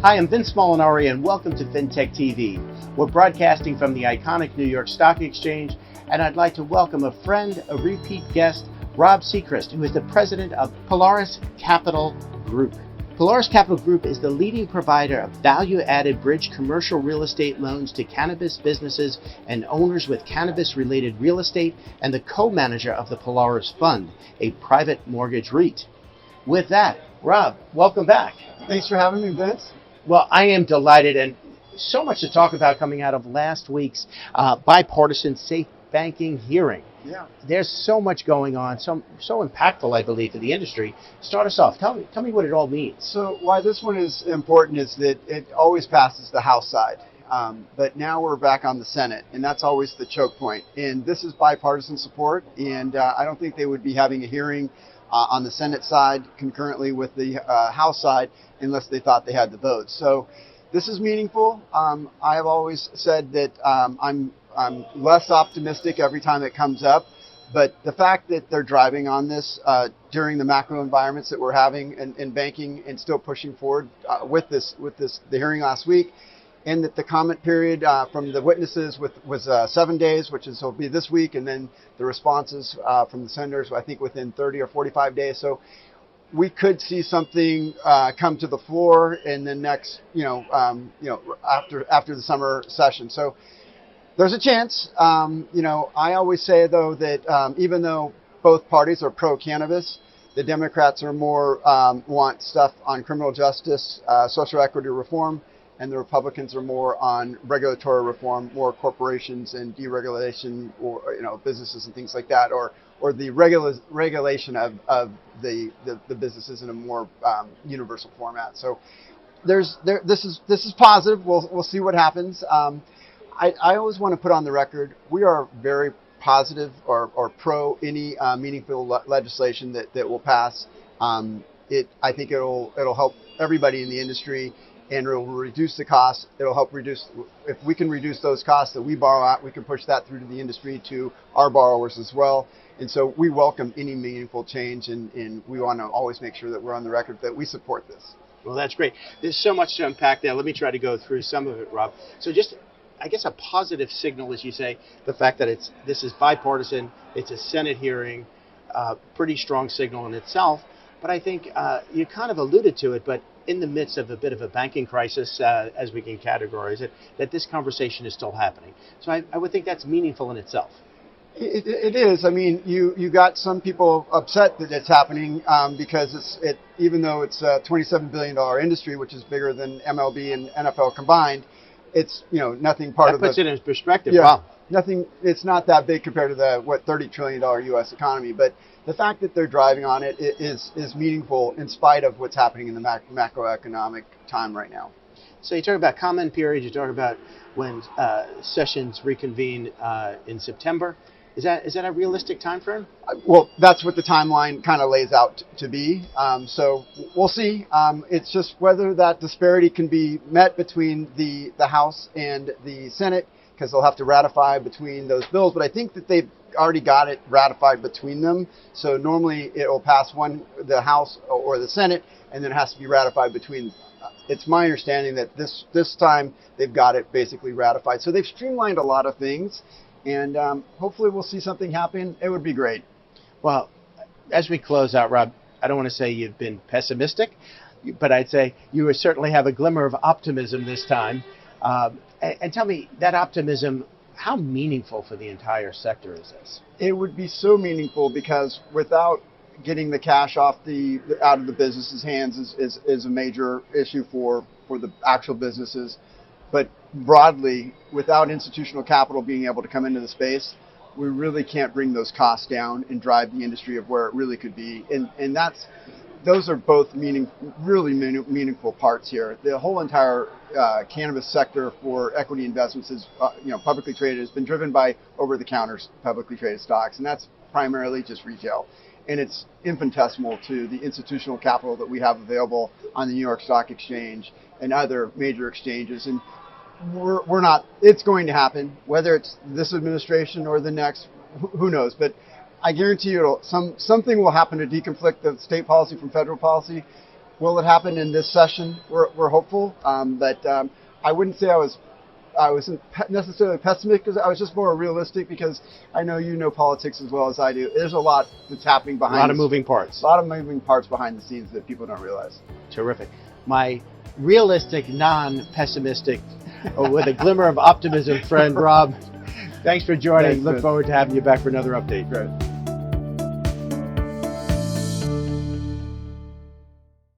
Hi, I'm Vince Molinari, and welcome to FinTech TV. We're broadcasting from the iconic New York Stock Exchange, and I'd like to welcome a friend, a repeat guest, Rob Sechrist, who is the president of Pelorus Capital Group. Pelorus Capital Group is the leading provider of value-added bridge commercial real estate loans to cannabis businesses and owners with cannabis-related real estate, and the co-manager of the Pelorus Fund, a private mortgage REIT. With that, Rob, welcome back. Thanks for having me, Vince. Well, I am delighted, and so much to talk about coming out of last week's bipartisan safe banking hearing. Yeah. There's so much going on, so impactful, I believe, to the industry. Start us off. Tell me what it all means. So why this one is important is that it always passes the House side, but now we're back on the Senate, and that's always the choke point. And this is bipartisan support, and I don't think they would be having a hearing on the Senate side concurrently with the House side unless they thought they had the votes. So this is meaningful. I have always said that I'm less optimistic every time it comes up, but the fact that they're driving on this during the macro environments that we're having in banking and still pushing forward with the hearing last week, and that the comment period from the witnesses was 7 days, which will be this week, and then the responses from the senators, I think within 30 or 45 days. So we could see something come to the floor in the next, after the summer session. So there's a chance. I always say, though, that even though both parties are pro-cannabis, the Democrats are more want stuff on criminal justice, social equity reform, and the Republicans are more on regulatory reform, more corporations and deregulation, or businesses and things like that, or the regulation of the businesses in a more universal format. So this is positive. We'll see what happens. I always want to put on the record, we are very positive or pro any meaningful legislation that will pass. I think it'll help everybody in the industry, and it will reduce the costs. It'll help reduce, if we can reduce those costs that we borrow at, we can push that through to the industry, to our borrowers as well. And so we welcome any meaningful change, and we want to always make sure that we're on the record that we support this. Well, that's great. There's so much to unpack there. Let me try to go through some of it, Rob. So just, I guess, a positive signal, as you say, the fact that this is bipartisan, it's a Senate hearing, pretty strong signal in itself. But I think you kind of alluded to it, but in the midst of a bit of a banking crisis, as we can categorize it, that this conversation is still happening. So I would think that's meaningful in itself. It is. I mean, you got some people upset that it's happening because even though it's a $27 billion industry, which is bigger than MLB and NFL combined, it's nothing part of that puts it in perspective. Yeah, wow. Nothing. It's not that big compared to the $30 trillion U.S. economy, but the fact that they're driving on it is meaningful in spite of what's happening in the macroeconomic time right now. So you talk about comment period. You talk about when sessions reconvene in September. Is that a realistic time frame? Well, that's what the timeline kind of lays out to be. So we'll see. It's just whether that disparity can be met between the House and the Senate, because they'll have to ratify between those bills. But I think that they've already got it ratified between them. So normally it will pass the House or the Senate, and then it has to be ratified between. It's my understanding that this time they've got it basically ratified. So they've streamlined a lot of things. And hopefully we'll see something happen. It would be great. Well, as we close out, Rob, I don't want to say you've been pessimistic, but I'd say you certainly have a glimmer of optimism this time. And tell me, that optimism, how meaningful for the entire sector is this? It would be so meaningful, because without getting the cash out of the businesses' hands is a major issue for the actual businesses. But broadly, without institutional capital being able to come into the space, we really can't bring those costs down and drive the industry of where it really could be. And those are both really meaningful parts here. The whole entire cannabis sector for equity investments is, publicly traded, has been driven by over-the-counter publicly traded stocks, and that's primarily just retail. And it's infinitesimal to the institutional capital that we have available on the New York Stock Exchange and other major exchanges. And we're not. It's going to happen, whether it's this administration or the next. Who knows? But I guarantee you, something will happen to deconflict the state policy from federal policy. Will it happen in this session? We're hopeful, but I wouldn't say I wasn't necessarily pessimistic, because I was just more realistic, because I know you know politics as well as I do. There's a lot that's happening behind. A lot of moving parts. A lot of moving parts behind the scenes that people don't realize. Terrific. My realistic, non-pessimistic, with a glimmer of optimism friend Rob, thanks for joining. Thanks, Look Vince. forward to having you back for another update. Great.